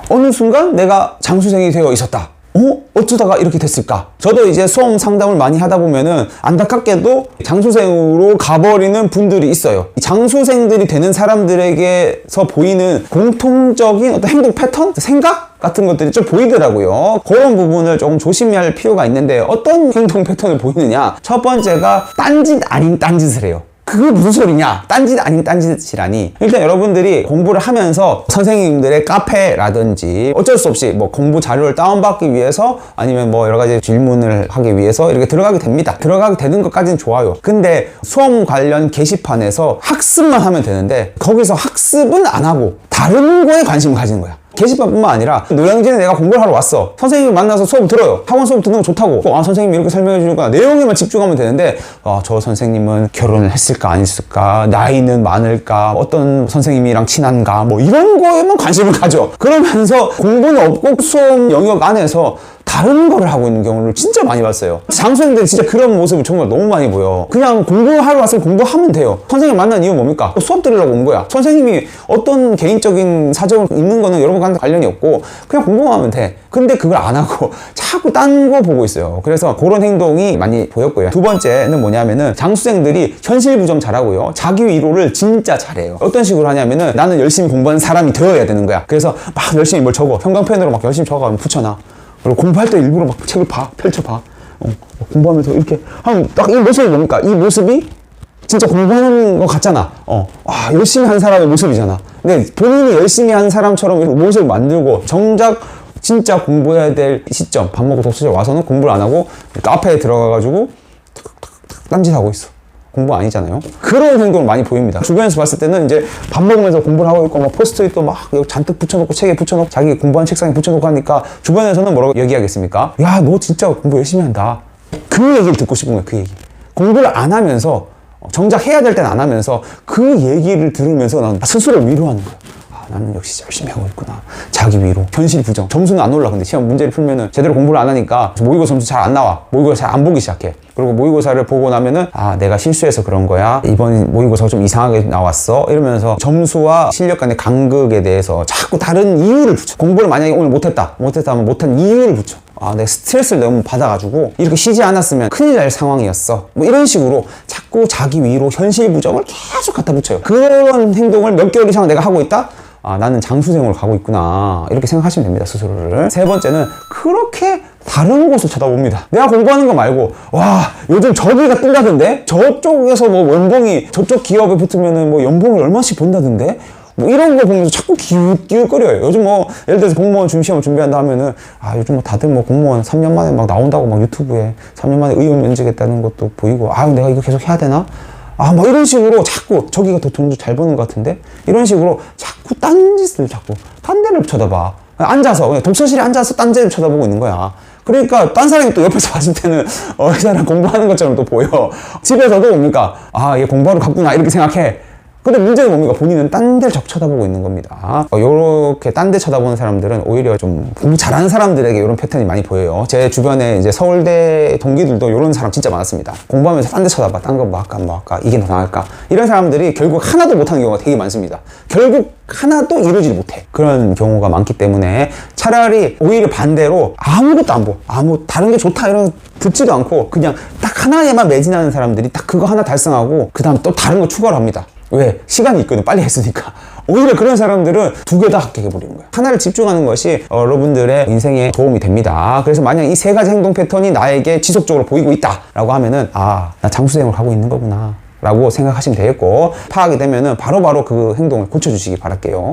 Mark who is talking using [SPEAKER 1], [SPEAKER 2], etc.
[SPEAKER 1] 어느 순간 내가 장수생이 되어 있었다. 어쩌다가 이렇게 됐을까? 저도 이제 수험 상담을 많이 하다 보면은 안타깝게도 장수생으로 가버리는 분들이 있어요. 장수생들이 되는 사람들에게서 보이는 공통적인 어떤 행동 패턴? 생각? 같은 것들이 좀 보이더라고요. 그런 부분을 조금 조심해야 할 필요가 있는데 어떤 행동 패턴을 보이느냐? 첫 번째가 딴짓 아닌 딴짓을 해요. 그게 무슨 소리냐? 딴짓 아닌 딴짓이라니. 일단 여러분들이 공부를 하면서 선생님들의 카페라든지 어쩔 수 없이 뭐 공부 자료를 다운받기 위해서 아니면 뭐 여러 가지 질문을 하기 위해서 이렇게 들어가게 됩니다. 들어가게 되는 것까지는 좋아요. 근데 수험 관련 게시판에서 학습만 하면 되는데 거기서 학습은 안 하고 다른 거에 관심을 가지는 거야. 게시판뿐만 아니라 노량진에 내가 공부를 하러 왔어. 선생님을 만나서 수업 들어요. 학원 수업 듣는 거 좋다고. 선생님이 이렇게 설명해 주니까 내용에만 집중하면 되는데 저 선생님은 결혼을 했을까 안 했을까, 나이는 많을까, 어떤 선생님이랑 친한가, 뭐 이런 거에만 관심을 가져. 그러면서 공부는 없고 수업 영역 안에서 다른 거를 하고 있는 경우를 진짜 많이 봤어요. 장수생들이 진짜 그런 모습을 정말 너무 많이 보여. 그냥 공부하러 왔으면 공부하면 돼요. 선생님 만난 이유 뭡니까? 수업 들으려고 온 거야. 선생님이 어떤 개인적인 사정을 있는 거는 여러분과 관련이 없고 그냥 공부만 하면 돼. 근데 그걸 안 하고 자꾸 딴 거 보고 있어요. 그래서 그런 행동이 많이 보였고요. 두 번째는 뭐냐면은 장수생들이 현실 부정 잘하고요. 자기 위로를 진짜 잘해요. 어떤 식으로 하냐면은 나는 열심히 공부하는 사람이 되어야 되는 거야. 그래서 막 열심히 뭘 적어. 형광펜으로 막 열심히 적어가면 붙여놔. 그리고 공부할 때 일부러 막 책을 펼쳐봐. 공부하면서 이렇게 하면 딱 이 모습이 뭡니까? 이 모습이 진짜 공부하는 것 같잖아. 열심히 한 사람의 모습이잖아. 근데 본인이 열심히 한 사람처럼 이렇게 모습을 만들고 정작 진짜 공부해야 될 시점, 밥 먹고 독서실 와서는 공부를 안 하고 카페에 들어가가지고 딴짓하고 있어. 공부 아니잖아요. 그런 행동을 많이 보입니다. 주변에서 봤을 때는 이제 밥 먹으면서 공부를 하고 있고 막 포스트잇도 막 잔뜩 붙여놓고 책에 붙여놓고 자기 공부한 책상에 붙여놓고 하니까 주변에서는 뭐라고 얘기하겠습니까? 야, 너 진짜 공부 열심히 한다. 그 얘기를 듣고 싶은 거예요. 그 얘기. 공부를 안 하면서 정작 해야 될 땐 안 하면서 그 얘기를 들으면서 난 스스로 위로하는 거야. 나는 역시 열심히 하고 있구나. 자기 위로. 현실 부정. 점수는 안 올라. 근데 시험 문제를 풀면은 제대로 공부를 안 하니까 모의고사 점수 잘 안 나와. 모의고사 잘 안 보기 시작해. 그리고 모의고사를 보고 나면은 내가 실수해서 그런 거야. 이번 모의고사가 좀 이상하게 나왔어. 이러면서 점수와 실력 간의 간극에 대해서 자꾸 다른 이유를 붙여. 공부를 만약에 오늘 못했다 하면 못한 이유를 붙여. 내가 스트레스를 너무 받아가지고 이렇게 쉬지 않았으면 큰일 날 상황이었어. 뭐 이런 식으로 자꾸 자기 위로 현실 부정을 계속 갖다 붙여요. 그런 행동을 몇 개월 이상 내가 하고 있다? 나는 장수생으로 가고 있구나. 이렇게 생각하시면 됩니다, 스스로를. 세 번째는 그렇게 다른 곳을 쳐다봅니다. 내가 공부하는 거 말고 요즘 저기가 뜬다던데? 저쪽에서 뭐 연봉이 저쪽 기업에 붙으면은 뭐 연봉을 얼마씩 번다던데? 뭐 이런 거 보면서 자꾸 기웃기웃거려요. 요즘 뭐 예를 들어서 공무원 시험을 준비한다 하면은 요즘 뭐 다들 뭐 공무원 3년 만에 막 나온다고 막 유튜브에 3년 만에 의원 면직했다는 것도 보이고 내가 이거 계속 해야 되나? 뭐 이런 식으로 자꾸 저기가 더 돈도 잘 버는 것 같은데? 이런 식으로 자꾸 딴짓을 딴 데를 쳐다봐. 앉아서 그냥 독서실에 앉아서 딴 데를 쳐다보고 있는 거야. 그러니까 딴 사람이 또 옆에서 봤을 때는 이 사람 공부하는 것처럼 또 보여. 집에서도 뭡니까? 얘 공부하러 갔구나 이렇게 생각해. 근데 문제는 뭡니까? 본인은 딴 데를 자꾸 쳐다보고 있는 겁니다. 요렇게 딴 데 쳐다보는 사람들은 오히려 좀 공부 잘하는 사람들에게 이런 패턴이 많이 보여요. 제 주변에 이제 서울대 동기들도 이런 사람 진짜 많았습니다. 공부하면서 딴 데 쳐다봐. 딴 거 뭐 할까? 이게 더 나을까? 이런 사람들이 결국 하나도 못하는 경우가 되게 많습니다. 결국 하나도 이루지 못해. 그런 경우가 많기 때문에 차라리 오히려 반대로 아무것도 안 보. 다른 게 좋다 이런 거 듣지도 않고 그냥 딱 하나에만 매진하는 사람들이 딱 그거 하나 달성하고 그 다음 또 다른 거 추가를 합니다. 왜? 시간이 있거든. 빨리 했으니까. 오히려 그런 사람들은 두 개 다 합격해버리는 거야. 하나를 집중하는 것이 여러분들의 인생에 도움이 됩니다. 그래서 만약 이 세 가지 행동 패턴이 나에게 지속적으로 보이고 있다 라고 하면은 나 장수생을 하고 있는 거구나 라고 생각하시면 되겠고, 파악이 되면은 바로바로 그 행동을 고쳐주시기 바랄게요.